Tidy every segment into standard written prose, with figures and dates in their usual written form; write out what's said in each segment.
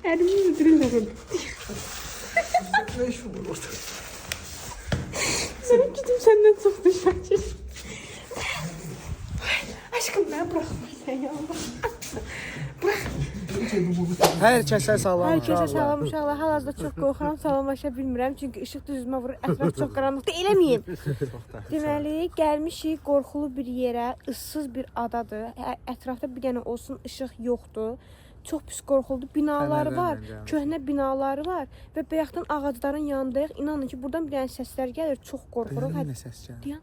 Ərimi öldürürəm. Ne iş olur orada? Senin gücüm senden çok düşer. Aşkım ben bırakma sen ya. Bırak. Herkese salam. Herkese salam uşaqlar. Hal-hazırda çox qorxuram, salamlaşa bilmirəm. Çünki işıq düzümə vurur, ətraf çox qaranlıqdır. Eləməyim. Deməli, gəlmişik qorxulu bir yerə, ıssız bir adadır. Ətrafda bir dənə olsun işıq yoxdur. Çox pis qorxuludur. Binaları var, köhnə binaları var və bayaqdan ağacların yanındayıq. İnanın ki, buradan bir dənə səslər gəlir. Çox qorxuruq. Ne ses gəlir? Dayan.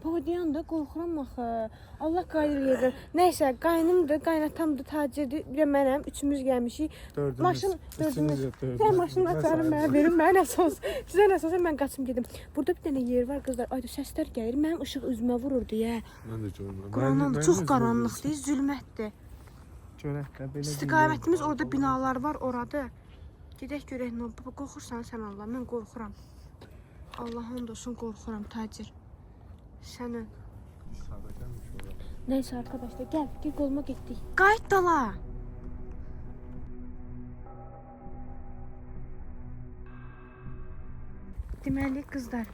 Baba dayan da qorxuram axı. Allah qadir edir. Nəysə, qaynımdır, qaynatamdır, tacirdir. Bir də mənəm, üçümüz gəlmişik. Maşın dördümüz. Sən maşını açarım mənə verin, mənə əsas. Sizə əsas mən qaçım gedim. Burada bir dənə yer var qızlar. Ayda səslər gəlir. Mənim işıq üzümə vurur deyə. Mən də görmürəm. Qaranlıq, çox qaranlıqdır, zülmətdir. Görək də belə. İstiqamətimiz orada binalar var, oradır. Gedək görək nə olur. Baba qorxursan sən Allah, mən qorxuram. Allahın olsun qorxuram tacir. Sənin. Neyse arkadaşlar gel koluma gittik. Qayıt dala. Deməli qızlar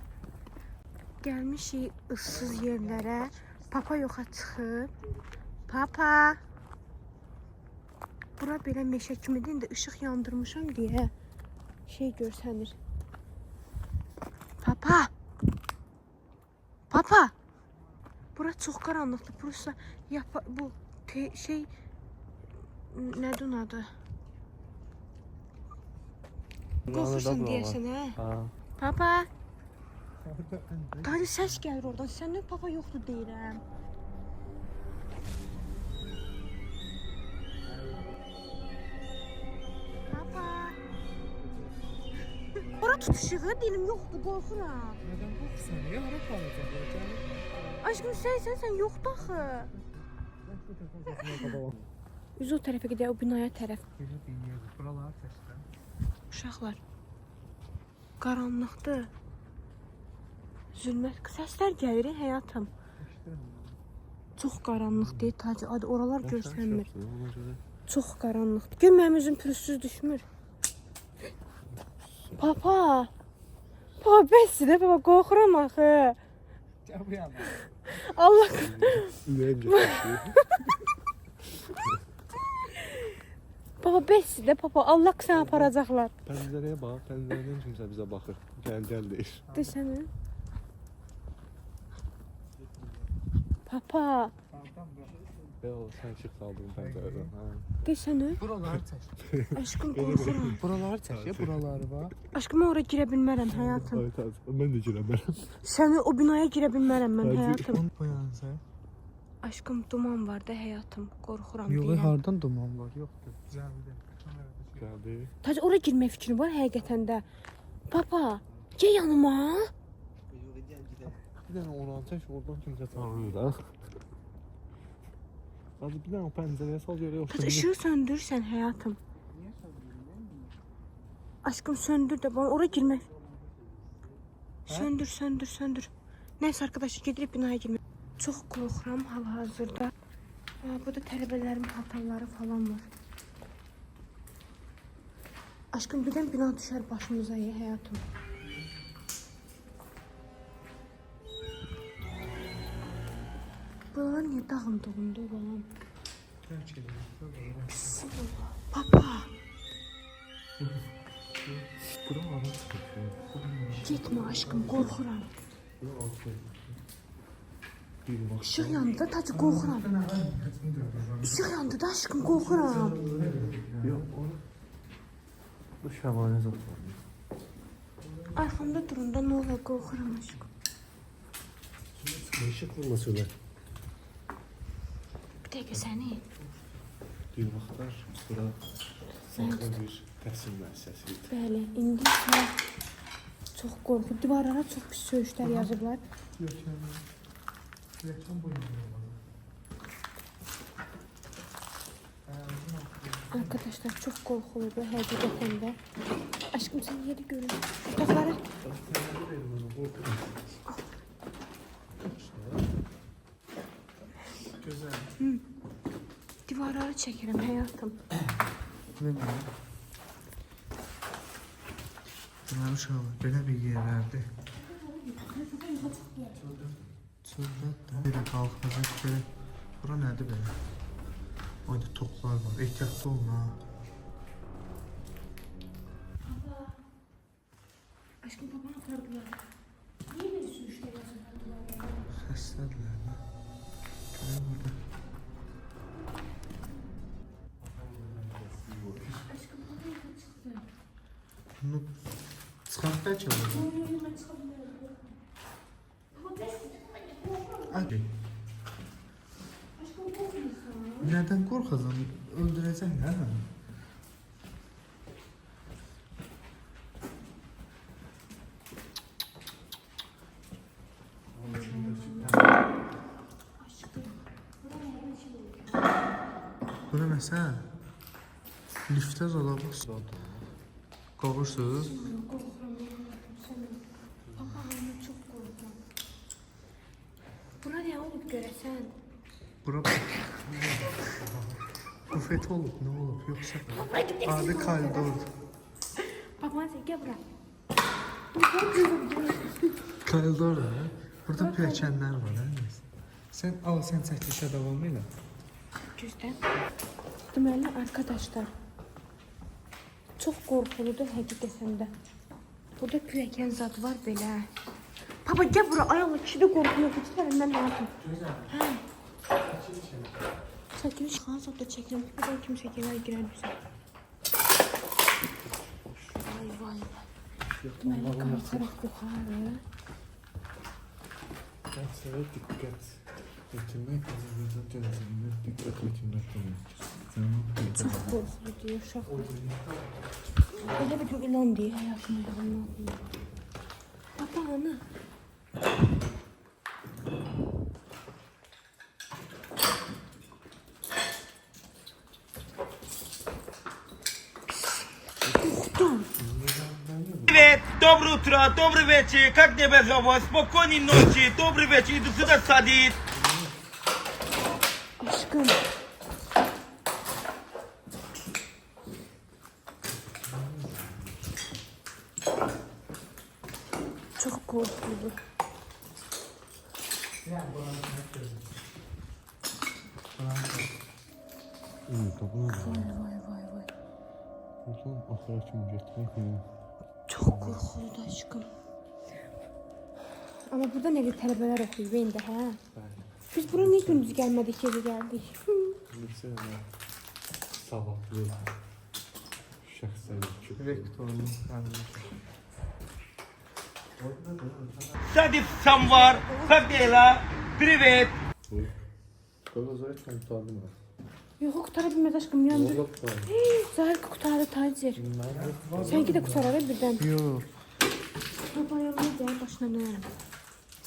gəlmişik ıssız yerlərə. Papa yoxa çıxıb. Papa. Bura belə meşə kimidir. İndi işıq yandırmışam deyə şey görsənir. Papa. Papa. Bura çox qaranlıqdır. Burası bu şey nədir onun adı? Qorxursan deyəsən, hə? Papa. Tady səs gəlir oradan. Səndən papa yoxdur deyirəm. Papa. Bura tut işığı, dilim yoxdur, qorxuram. Nədən qorxursan? Ya hara qalacaq? Aşkım sen yoktu axı. Biz o tərəfə gedək, o binaya tərəf. Buralar səslər. Uşaqlar. Qaranlıqdır. Zülmət. Səslər gəlir həyatım. Çox qaranlıqdır. Tacı, adı oralar görsənmir. Çox qaranlıqdır. Gör mənim üzüm pürüzsüz düşmür. Papa. Papa bəsdir də baba, qorxuram axı. Gəl bu yana. Allah. Baba bəsdir də papa, Allah səni aparacaqlar. Pəncərəyə bax, pəncərədən kimsə bizə baxır. Gəl deyir. Desənə. Papa. Sən çıx qaldın pəncərədən. Desənə. Buraları çək. Aşkım qorxuram. Buraları çək, buraları bax. Aşkım mən ora girə bilmərəm həyatım. Mən də girə bilmərəm. Səni o binaya girə bilmərəm mən həyatım. Boyansa. Aşkım duman var da həyatım, qorxuram Yox, deyirəm. hardan duman var? Yoxdur. Gəldi. Tacı ora girmək fikrin var həqiqətən də. Papa, gəl yanıma. Bir dənə oranı çək, oradan kimsə tanıyır da. Hadi bir dənə pəncərəyə sal görək yoxsa. Tacı ışığı söndürsən həyatım. Aşkım söndür də bana ora girmək. Söndür. Neyse arkadaşlar gedib binaya girmək. Çox qorxuram hal-hazırda. Burada tələbələrimin paltarları falan var. Aşkım birdən bina düşər başımıza həyatım. Buralar niyə dağım-dağımda olalım? Bismillah. Papa. Buraları çək. Gitme aşkım, qorxuram. Işıq yandı da tacı, qorxuram. Işıq yandı da aşkım, qorxuram. Yox, bu şəmanə zat var. Arxamda durun da, nə olar, qorxuram aşkım. Işıqla söylə. Bir dəqiqə səni. Bir vaxtlar bura farklı bir təhsil müəssisəsi idi. Bəli, indi isə çox qorxu. Divarlara çox pis söyüşlər yazıblar. Arkadaşlar çok korkuludur həqiqətən də. Aşkım sen yeri görün. Uşaqlara. Gözəl. Divarları çəkirəm həyatım. Bunlar uşaqlar belə bir yerlərdir. Çöldə belə qalxacaq belə. Bura nədir belə? Orada toplar var. Ehtiyatlı olun ha. Aşkım babana apardılar. Niye bir sürü işte yazdılar? Xəstədirlər də. Gəl burada. Aşkım baba yoxa çıxdı. Bunu çıxart bəlkə burada. Yox, mən çıxa bilmirəm. Baba bəs Hadi. aşkım qorxmusan? Nədən qorxacam? Öldürəcəklər hə? Bu nə məsələ? Liftə zala bax. Qovursuz. Baba mən çox qorxuram. Bura nə olub görəsən? Bura bufet olub, nə olub? Yoxsa adi koridordur. Baba sən gəl bura. Koridordur, hə? Burada pilləkənlər var, hə? Sən çəkilişə davam elə. Gözlə. Deməli arkadaşlar. Çox qorxuludur həqiqətən də. Burada pilləkən zad var belə. Baba gəl bura. Ayağım kişidə qorxuyor. Bu tərəfindən nə yapım? Hə. Çəkiliş xansa da çəkirəm. Buradan kimsə gələr girər bizə. Vay vay vay. Deməli qalxaraq yuxarı. Dərslərə diqqət yetirmək, azərbaycan gələcəyinə diqqət yetirmək demək. Çox qorxuludur uşaq. Elə bir ilan deyir həyatımda. Baba ana. Привет, доброе утро, добрый вечер, как не без вас, спокойной ночи, добрый вечер, иду сюда садить. Aşkım. Çok korkulu. Vay vay vay. Buradan axıra kimi getmək mümkün. Çok korkulu aşkım. Ama burada ne tələbələr oxuyur indi, hə? Biz bura niyə gündüz gəlmədik, gecə gəldik? Neçə dənə savadlı şəxslər ki, rektorun Садит самвар, как дела? Привет. Qolazayı tanıdım. Yox, qutara bilməz aşkım, yandı. Zahir qutarı tacir. Sənki də qutarara birdən. Yox. Baba yanına gəl, başına dönərəm.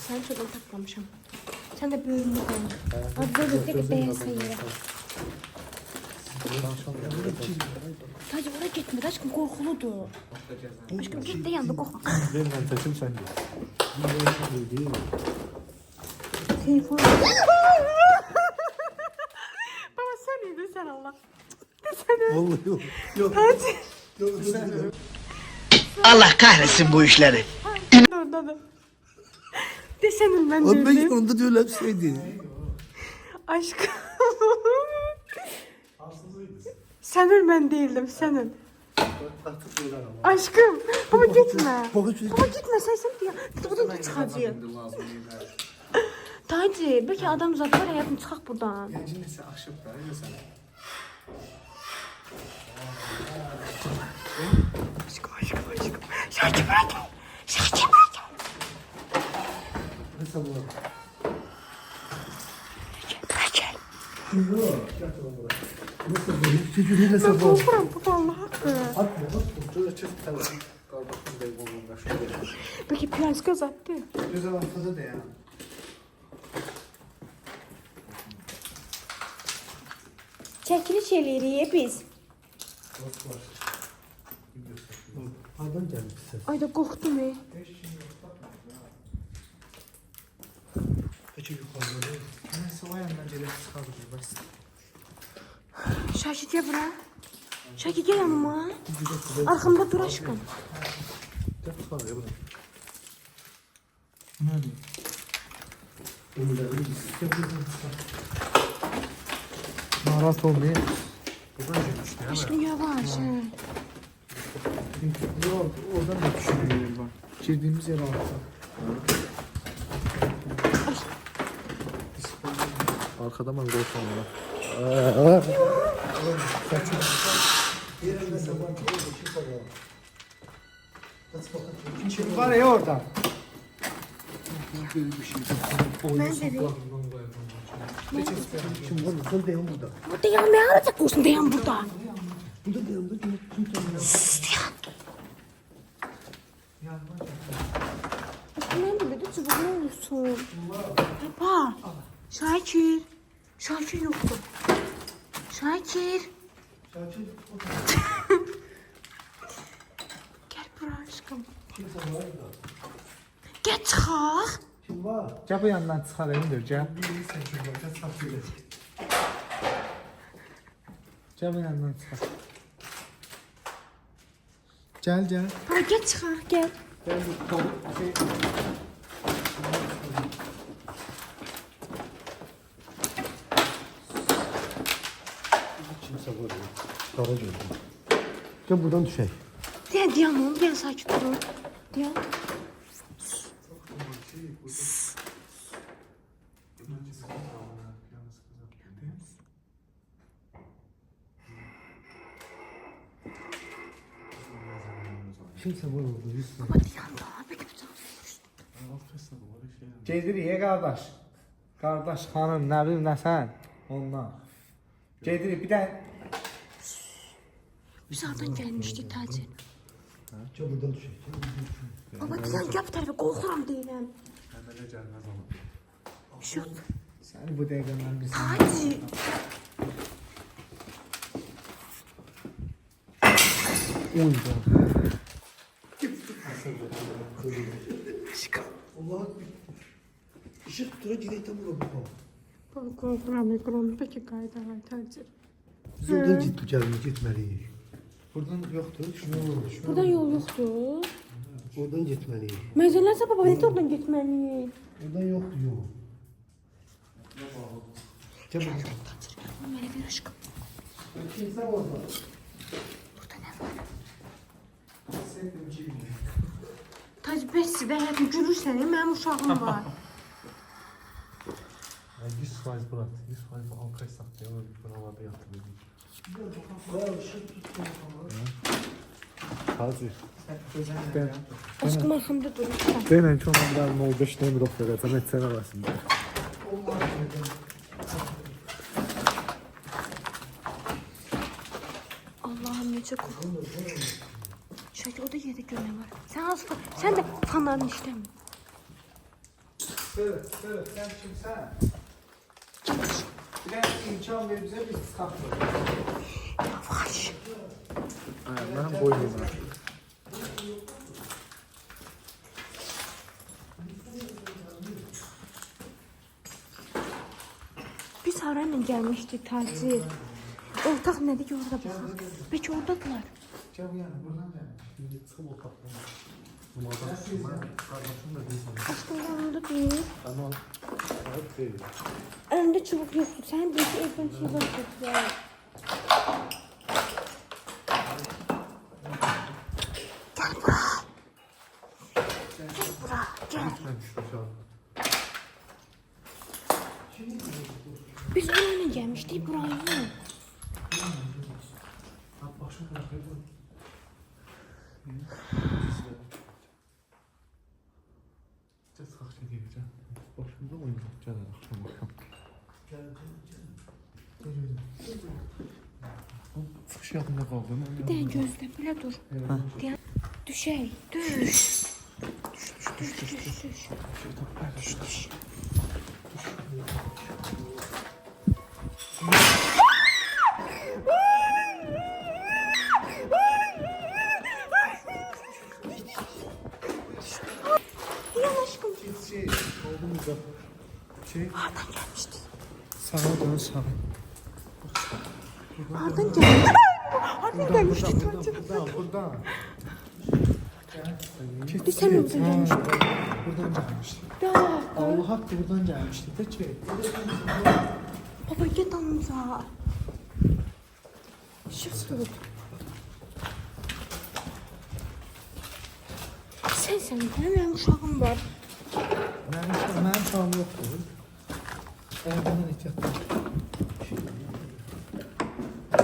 Səni çoxdan taplamışam. Sən də böyümünü qoyun. Adda götürək bəyənsən yerə. Tacir, oraya getmir, aşkım, qorxuludur. Aşkım, get də yanında, qorxma. Mən təkim sən gəl. Telefon. Baba sen iyiydin sen Allah. Desene. Vallahi yox. Yox. Hadi. Allah kahretsin bu işleri. Dur. Desenin ben Abi ben değildim. yanında diyor öyle bir şeydi. Aşkım. Senin ben değildim senin. Aşkım. Baba gitme. Baba gitme sen diye. Buradan da çıkacağım. Tacir, belki adam zat var hayatım çıxaq buradan. Gəncin nəsə aşıb da, elə sən. Aşkım. Şarkı bırak. Şarkı bırak. Nəsə bu? Gel. Çocuğu Ben korkuram baba Allah hakkı. Atma, burada çıx tələ. Qardaşım bəy bolunda şöyle. Belki piyazka zattı. Gözəl ortada da ya. Çəkiliş eləyirik biz. Hardan geldi ses? Ay da qorxdum. Peki yukarı. Neyse o yandan gelip çıxarır bəs. Şakir gel bura. Şakir gel yanıma. Arkamda dur aşkım. Gel çıxar ya bura. Nədir? Ömürlərini gel buradan çıxar. Narahat olmayın. Buradan gelmişti ya. Aşkım yavaş. Yok, oradan da düşünüyorum bak. Girdiğimiz yer altı. Arkadan ben korkmam ya. Kim var ya orada? Ben de değil. Kim var? Buradan dayan burada. Burada yan ne arayacak olsun dayan burada. Burada dayan burada. Kim tanıyor? Ne böyle de çubuk ne olursun. Baba. Şakir. Şakir yoktu. Şakir. Gel buraya aşkım. Gel çıkar. Kim var? Gel bu yandan çıxarayım dur, gel. Bilirsən kim var? Gel çıxar şöyle. Gel bu yandan çıxar. Gel gel. Ha gel çıkar gel. Gel bu şey. Kimsə var ya. Qara gördüm. Gel buradan düşək. Diyan diyan oğlum diyan sakin durun. Diyan. Kimsə var orada. Yüzsən. Baba diyan da. Peki bir tane. Gedirik ya qardaş. Qardaş xanım, nə bilim nə sən? Ondan. Gedirik bir də Biz oradan gelmiştik tacir. Gel buradan düşək. Gel buradan düşək. Baba diyan gel bu tarafa korkuram deyiləm. Əmələ gəlməz ama. Bir şey yok. Səni bu dəqiqə mən bir Tacir. Uyda. Allah Işık tura gidelim bura bakalım. Baba korkuram. Peki kayda var tacir. Biz oradan gitməliyik. Buradan yoxdur. Buradan yol yoktu. Oradan gitməliyik. Mezunlarsa baba ne de oradan gitmeliyiz. Oradan yoxdur yol. Gel buradan. Tacir ver bana bir aşkım. Kimsə orada. Burada ne var? Tacir bəs de hep gülürsən. Benim uşağım var. 100% Murat. 100% Alkay saxlayalım. Buralarda yatırılır. Hacı. Aşkım arkamda dur lütfen. Denən ki ona bir 05 nömrə verəcəm etsən arasında. Allah'ım nece korkuyorum. Şöyle o da yedi göne var. Sen de fanların işte mi? Sır, sen kimsən? Bir də imkan ver bizə biz çıxartırıq. Yavaş. Mənim boynum var. Biz Haray'la gelmiştik tacir. Ortak ne ki orada bakın. Peki oradadılar. Gel bu yana, buradan gəl. Şimdi çıxıb otaqdan. Numardan çıxma. Qardaşım da deyirsən. Aşkım yanında değil. Ama sahip deyil. Önünde çubuk yoktu. Sen de ki evden şey bakıyorsun. Ya. Gel buraya. Gel buraya. Gel. Mən düşmüşəm. Biz Haray'la gelmiştik buraya. Başım bırakıyor. Çıxaq gedəcəm. Başımda oynayaq gələr axşam axşam. Çıxış yadında qaldı. Bir de gözle böyle dur. Diye. Düşey. Düş. Düş. Yan aşkım. Şey, oldu mu da? Şey, Oradan Sağa dön, sağa. Hardan gəldi? Hardan gəlmişdi tacı? Buradan. Bir sən öncə gəlmişdin. Buradan gəlmişdi. Ya, Allah haqqı buradan gəlmişdi. De ki. baba get anımıza. Işıq tut. Sən, mənim uşağım var. Mənim şahım yoxdur. Bundan ehtiyatlı.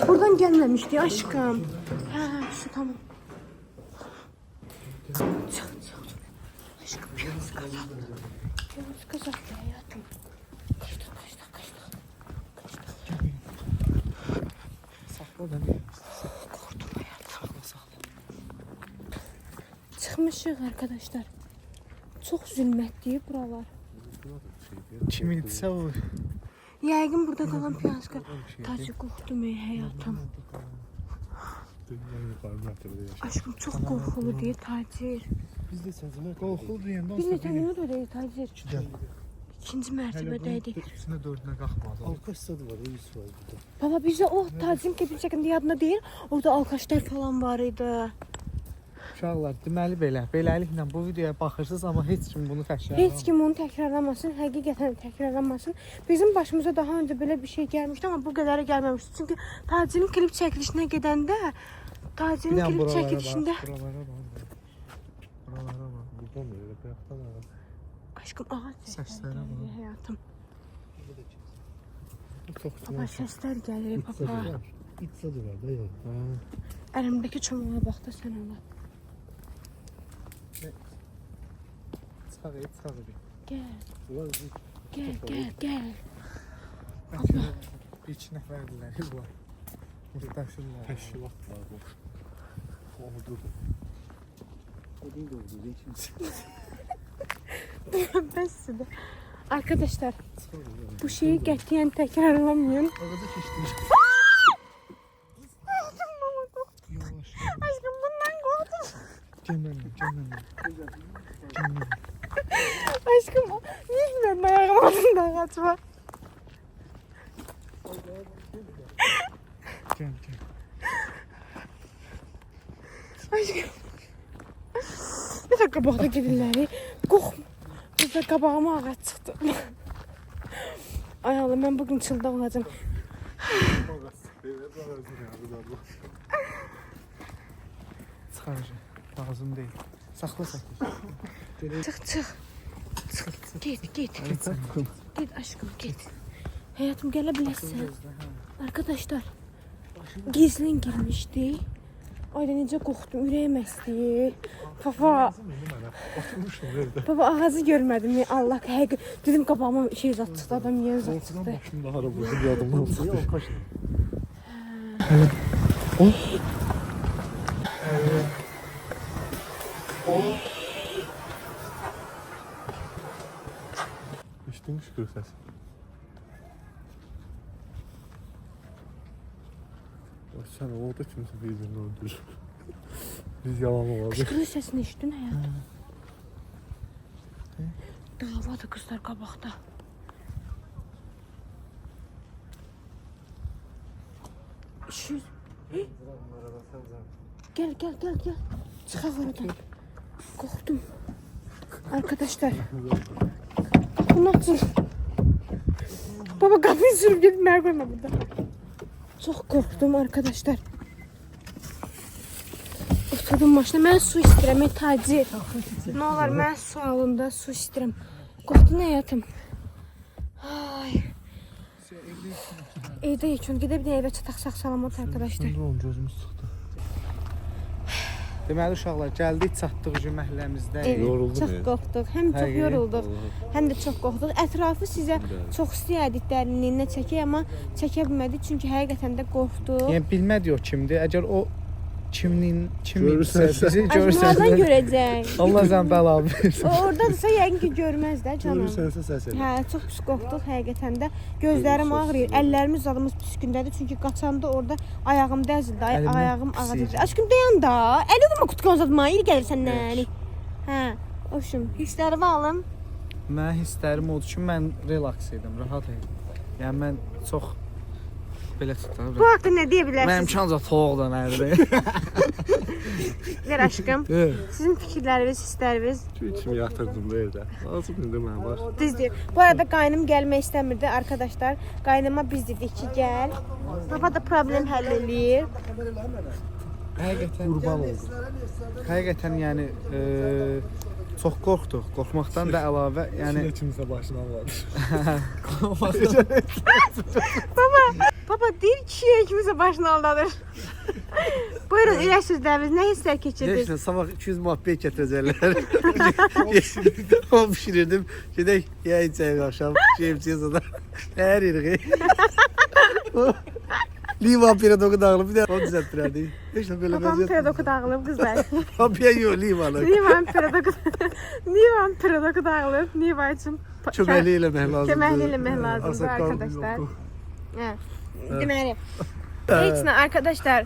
Buradan gəlməmişdi aşkım. Hə, şu tamam. Çıx. Aşkım biraz qazaq. Biraz qazaq həyatım. Qaçdıq. Saxla da. Korktum həyatım. Çıxmışıq arkadaşlar. Çox zülmətli buralar. Kim idisə o. Yəqin burada qalan piyanska. Tacı qorxdum həyatım. Dünyanın yukarı mərtəbədə yaşayır. Aşkım çox qorxulu deyir Tacir. Biz də səzimə Qorxulu deyəndə Biz neçə minut ödəyik Tacir? Gəl. İkinci mərtəbədəydik. Üstünə dördünə qalxmaz. Alkaş sadı var, öyle var burada. Baba bizdə o Tacirin kepin çəkində yadında deyil. Orada alkaşlar falan var idi. Uşaqlar, deməli beləliklə bu videoya baxırsınız, amma heç kim bunu təkrarlamır. Heç kim onu təkrarlamasın, həqiqətən təkrarlamasın. Bizim başımıza daha öncə belə bir şey gəlmişdi, amma bu qədəri gəlməmişdi. Çünki Tacirin klip çəkilişinə gedəndə, Tacirin klip çəkilişində... Buralara bax. Buradan da öyle bayaqdan var. Aşkım ağac səsləri Səslərə bax. gəlir həyatım. Çox Baba səslər gəlir, baba. İç sadı var da ya. Əlimdəki çöməyə bax da sən ona. Çıxaq. Gəl, Ulan gəl. Bəlkə bir iki nəfərdirlər bu. Burada daşırlar. təşkilat var bu. Oldu. O değil de oldu. Bəsdir. Arkadaşlar, bu şeyi qətiyyən təkrarlamayın. Ağzı keçmiş. Yavaş. Aşkım bundan qorxdum. Gəlməm. Aşkım, niyə mən ayağım altında ağac var? Gəl. Aşkım. Bir də qabaqda gedirlər. Qorxma. Burada qabağıma ağac çıxdı. Ay Allah, mən bugün çılda olacağım. Çıxaracaq. Lazım deyil. Saxla. Çıx. Get. Get aşkım, get. Həyatım gələ bilərsən. Arkadaşlar, gizlin girmişdi. Ayda necə qorxdum, ürəyim əsdi. Baba ağacı görmədim ya, Allah həqiqət. Dedim qabağıma şey zat çıxdı, adam yeni zat çıxdı. Başımda hara burada bir adam olsa. Alkaş. İçtin şükür ses. Sen orada kimse birbirini öldürür. Biz yalan olalım. Qışqırıq səsini eşitdin həyat. Davadır qızlar qabaqda. Şüz. Gəl. Çıxaq oradan. Qorxdum. Arkadaşlar. Bunu açın. Baba qapıyı sürüb gedib mənə qoyma burada. Çox qorxdum arkadaşlar. Oturdum maşına. Mən su istəyirəm, Tacir. Nə olar, mən su alında su istəyirəm. Qorxdun həyatım. Ay. Evdə yekun. Gedib bir evə çataq sağ-salamat arkadaşlar. Onun gözümüz çıxdı. Deməli uşaqlar, gəldik, çatdıq gün məhəlləmizdə. Yoruldun Çox ya. qorxduq. Həm çox Həqiqi. yorulduq, həm də çox qorxduq. Ətrafı sizə çox istəyərdik dərinliyinə çəkək, amma çəkə bilmədik çünki həqiqətən də qorxduq. Yəni bilmədi o kimdir. Əgər o kimsə Görürsənsə. bizi Aşkım, görürsə, hardan görəcək? Allah sən bəla versin. O oradadırsa yəqin ki görməz də canım. Görürsənsə səs elə. Hə, çox pis qorxduq həqiqətən də. Gözlərim ağrıyır, əllərimiz zadımız pis gündədir çünki qaçanda orada ayağımda əzildi, Əlimdən ayağım pis ağacı. idi. Aşkım dayan da. Əli vurma qutqan zadma, iri gəlir səndən. Hə, hoşum, hisslərimi alım. Mənim hisslərim odur ki, mən relaks idim, rahat idim. Yəni mən çox belə tuturam. Bu haqda nə deyə Mənim bilərsiniz? kanca toğda nədir? Ver aşkım. Sizin fikirləriniz, hissləriniz Kimi yatırdım da evdə. Lazım indi mən var. düzdür. Bu arada qaynım gəlmək istəmirdi arkadaşlar. Qaynıma biz dedik ki, gəl. Baba da problem həll eləyir. Həqiqətən Qurban oldum. Həqiqətən yəni çox qorxduq. Qorxmaqdan da əlavə, yəni kimsə başına alır. Baba deyir ki, kimisə başını aldadır. Buyurun, elə sözləriniz, nə hisslər keçirdiniz? Geçen sabah 200 muhabbet getirecekler. O pişirirdim. Gedək ya içəyik akşam. Şeyimsiz o da. Her yeri. Liman piradoku dağılıb bir de onu düzelttirerdik. İşte böyle Babam vəziyyət. piradoku dağılıb qızlar. Kapıya yok limanı. Liman piradoku dağılıb. Niva üçün Çömeli eləmək lazımdır. köməkli eləmək lazımdır Ağsaqqal arkadaşlar. yoxdur. Hə. Deməli. Heç nə arkadaşlar,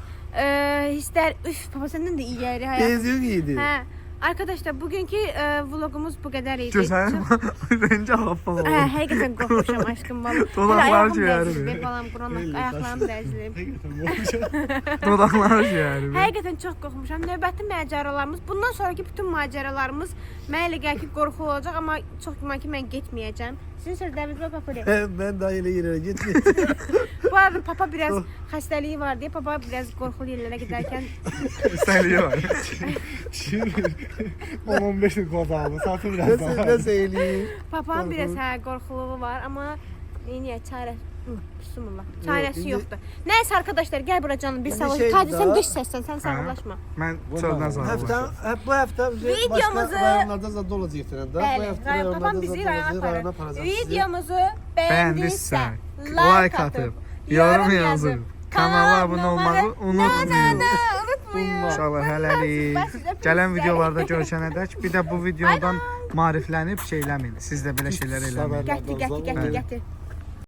hisslər, üf, baba səndən də iyi gəlir həyat. Benziyon iyiydi. Hə. Arkadaşlar bugünkü vlogumuz bu qədər idi. gözəl. Məncə hafif oldu. Hə, həqiqətən qorxmuşam aşkım balam. Dodaqlar ciyərim. Ver balam, Quran ayaqlarım dəzilib. Dodaqlar ciyərim. Həqiqətən çox qorxmuşam. Növbəti macəralarımız, bundan sonraki bütün macəralarımız mənə elə gəlir ki, qorxulu olacaq, amma çox güman ki, mən getməyəcəm. Sizin sözləriniz var, papa? Ben daha yine yerine gitmeyeceğim. Bu arada papa biraz xəstəliyi var deyə, papa biraz qorxulu yerlərə gedərkən İstəliyi var. 10-15 il qazandı. Satın biraz daha. Nasıl eğleyeyim? papam biraz qorxuluğu var, amma niyə çarə Bismillah. Çarəsi yoxdur. Nəysə arkadaşlar, gəl bura canım, bir sağ ol. şey Tacı sən daha- dış səssən, sən sağollaşma. Mən çöldən sonra Bu hafta Videomuzu- başka rayonlarda zada olacak trende. Bu Bəli, hafta rayon papam rayonlarda bizi zada rayona olacak, rayona aparır. aparacaq sizi. Videomuzu bəyəndinizsə, bəyəndinizsə, like atıb, yorum yazıb, kanala abunə olmağı unutmayın. Unutmayın. İnşallah hələlik. Gələn videolarda görüşənədək bir də bu videodan maariflənib şeyləməyin. Siz də belə şeylər eləməyin. Gətir, gətir, gətir, gətir.